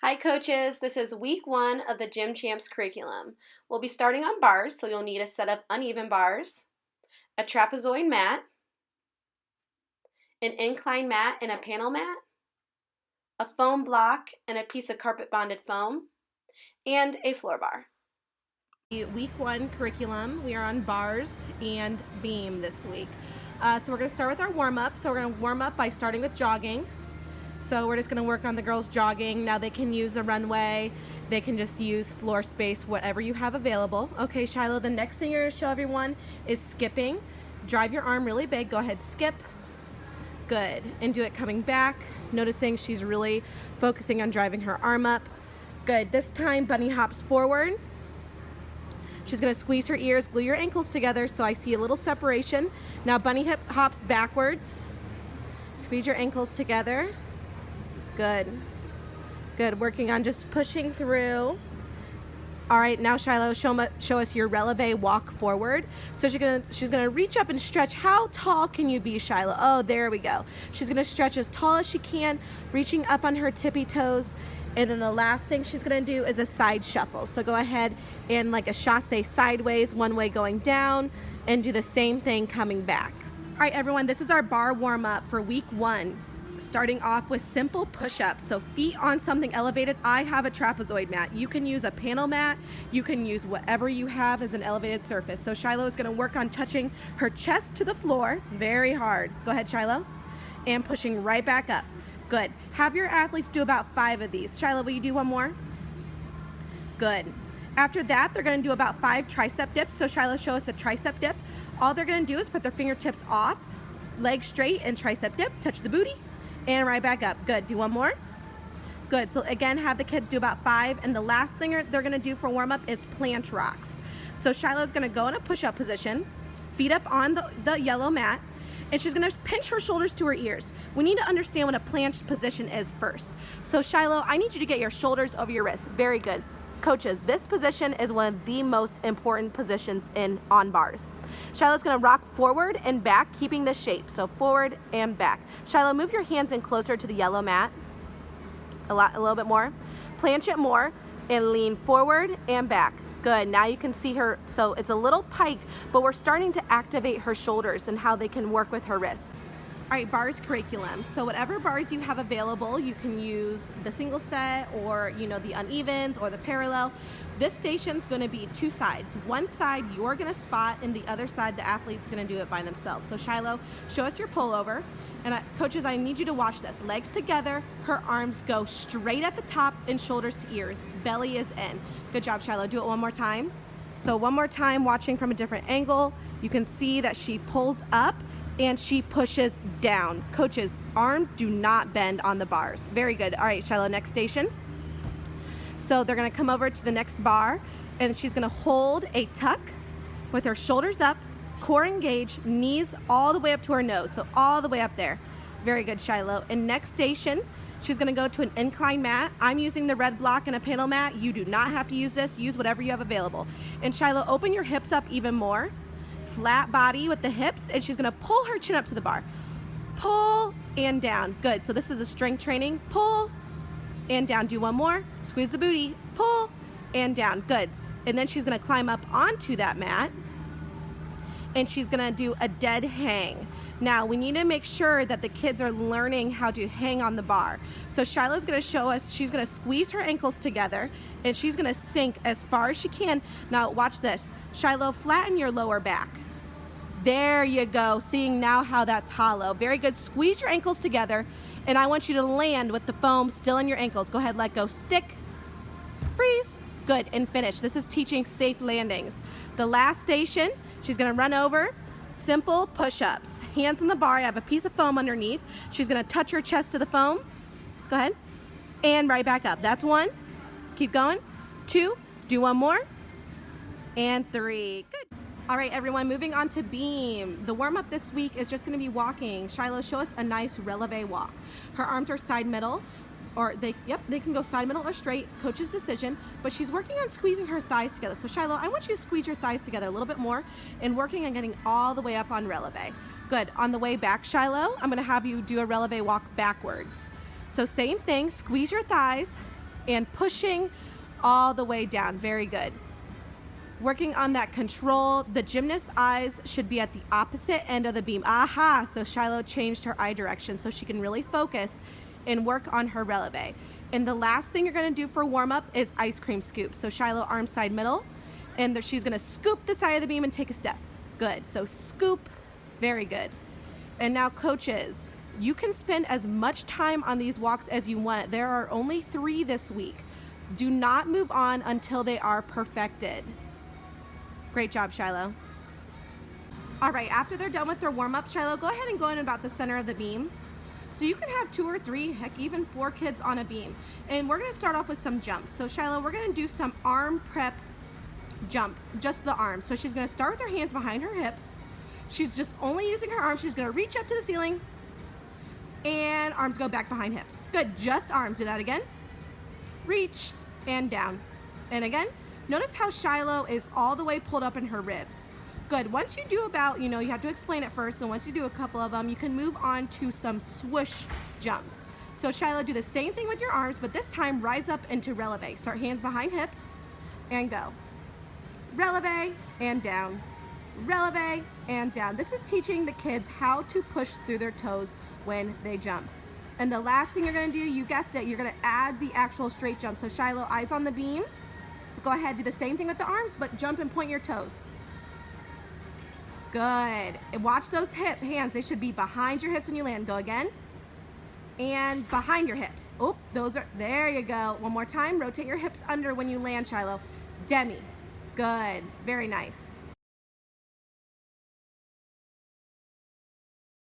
Hi coaches, this is week 1 of the Gym Champs curriculum. We'll be starting on bars, so you'll need a set of uneven bars, a trapezoid mat, an incline mat and a panel mat, a foam block and a piece of carpet bonded foam, and a floor bar. Week 1 curriculum, we are on bars and beam this week. So we're going to start with our warm-up. So we're going to warm up by starting with jogging. So we're just going to work on the girls jogging. Now they can use a runway, they can just use floor space, whatever you have available. Okay, Shiloh, the next thing you're going to show everyone is skipping. Drive your arm really big, go ahead, skip. Good, and do it coming back. Noticing she's really focusing on driving her arm up. Good, this time bunny hops forward. She's going to squeeze her ears, glue your ankles together so I see a little separation. Now bunny hip hops backwards. Squeeze your ankles together. Good. Good. Working on just pushing through. All right, now Shiloh, show us your releve walk forward. So she's gonna reach up and stretch. How tall can you be, Shiloh? Oh, there we go. She's gonna stretch as tall as she can, reaching up on her tippy toes. And then the last thing she's gonna do is a side shuffle. So go ahead and like a chasse sideways, one way going down, and do the same thing coming back. All right, everyone, this is our bar warm up for week 1. Starting off with simple push-ups, so feet on something elevated. I have a trapezoid mat. You can use a panel mat. You can use whatever you have as an elevated surface. So Shiloh is going to work on touching her chest to the floor very hard. Go ahead, Shiloh. And pushing right back up. Good. Have your athletes do about 5 of these. Shiloh, will you do one more? Good. After that, they're going to do about 5 tricep dips. So Shiloh, show us a tricep dip. All they're going to do is put their fingertips off, legs straight, and tricep dip. Touch the booty. And right back up. Good. Do one more. Good. So again, have the kids do about 5. And the last thing they're going to do for warm up is planche rocks. So Shiloh's going to go in a push-up position, feet up on the yellow mat, and she's going to pinch her shoulders to her ears. We need to understand what a planche position is first. So Shiloh, I need you to get your shoulders over your wrists. Very good. Coaches, this position is one of the most important positions on bars. Shiloh's going to rock forward and back, keeping this shape. So forward and back. Shiloh, move your hands in closer to the yellow mat. A little bit more. Planche it more and lean forward and back. Good. Now you can see her. So it's a little piked, but we're starting to activate her shoulders and how they can work with her wrists. All right, bars curriculum. So whatever bars you have available, you can use the single set or, the unevens or the parallel. This station's going to be 2 sides. One side you're going to spot, and the other side the athlete's going to do it by themselves. So Shiloh, show us your pullover. And coaches, I need you to watch this. Legs together, her arms go straight at the top and shoulders to ears. Belly is in. Good job, Shiloh. Do it one more time. So one more time, watching from a different angle. You can see that she pulls up and she pushes down. Coaches, arms do not bend on the bars. Very good. All right, Shiloh, next station. So they're gonna come over to the next bar, and she's gonna hold a tuck with her shoulders up, core engaged, knees all the way up to her nose. So all the way up there. Very good, Shiloh. And next station, she's gonna go to an incline mat. I'm using the red block and a panel mat. You do not have to use this. Use whatever you have available. And Shiloh, open your hips up even more. Flat body with the hips, and she's gonna pull her chin up to the bar. Pull and down. Good. So this is a strength training. Pull and down. Do one more. Squeeze the booty. Pull and down. Good. And then she's gonna climb up onto that mat, and she's gonna do a dead hang. Now we need to make sure that the kids are learning how to hang on the bar. So Shiloh's gonna show us, she's gonna squeeze her ankles together, and she's gonna sink as far as she can. Now watch this. Shiloh, flatten your lower back. There you go. Seeing now how that's hollow. Very good. Squeeze your ankles together, and I want you to land with the foam still in your ankles. Go ahead, let go. Stick, freeze. Good, and finish. This is teaching safe landings. The last station, she's gonna run over. Simple push-ups. Hands on the bar. I have a piece of foam underneath. She's gonna touch her chest to the foam. Go ahead. And right back up. That's 1. Keep going. 2. Do one more. And 3. Good. All right, everyone, moving on to beam. The warm-up this week is just gonna be walking. Shiloh, show us a nice releve walk. Her arms are side middle, or they can go side middle or straight, coach's decision, but she's working on squeezing her thighs together. So Shiloh, I want you to squeeze your thighs together a little bit more and working on getting all the way up on releve. Good. On the way back, Shiloh, I'm gonna have you do a releve walk backwards. So same thing, squeeze your thighs, and pushing all the way down. Very good. Working on that control. The gymnast's eyes should be at the opposite end of the beam. Aha! So Shiloh changed her eye direction so she can really focus and work on her releve. And the last thing you're going to do for warm-up is ice cream scoop. So Shiloh, arm side middle, and she's going to scoop the side of the beam and take a step. Good. So scoop. Very good. And now coaches, you can spend as much time on these walks as you want. There are only 3 this week. Do not move on until they are perfected. Great job, Shiloh. All right, after they're done with their warm-up, Shiloh, go ahead and go in about the center of the beam. So you can have 2 or 3, heck, even 4 kids on a beam. And we're gonna start off with some jumps. So Shiloh, we're gonna do some arm prep jump, just the arms. So she's gonna start with her hands behind her hips. She's just only using her arms. She's gonna reach up to the ceiling and arms go back behind hips. Good, just arms. Do that again. Reach and down. And again. Notice how Shiloh is all the way pulled up in her ribs. Good. Once you do about, you have to explain it first, and once you do a couple of them, you can move on to some swoosh jumps. So Shiloh, do the same thing with your arms, but this time rise up into releve. Start hands behind hips and go. Releve and down. Releve and down. This is teaching the kids how to push through their toes when they jump. And the last thing you're going to do, you guessed it, you're going to add the actual straight jump. So Shiloh, eyes on the beam. Go ahead, do the same thing with the arms, but jump and point your toes. Good. And watch those hands. They should be behind your hips when you land. Go again. And behind your hips. Oh, there you go. One more time. Rotate your hips under when you land, Shiloh. Demi. Good. Very nice.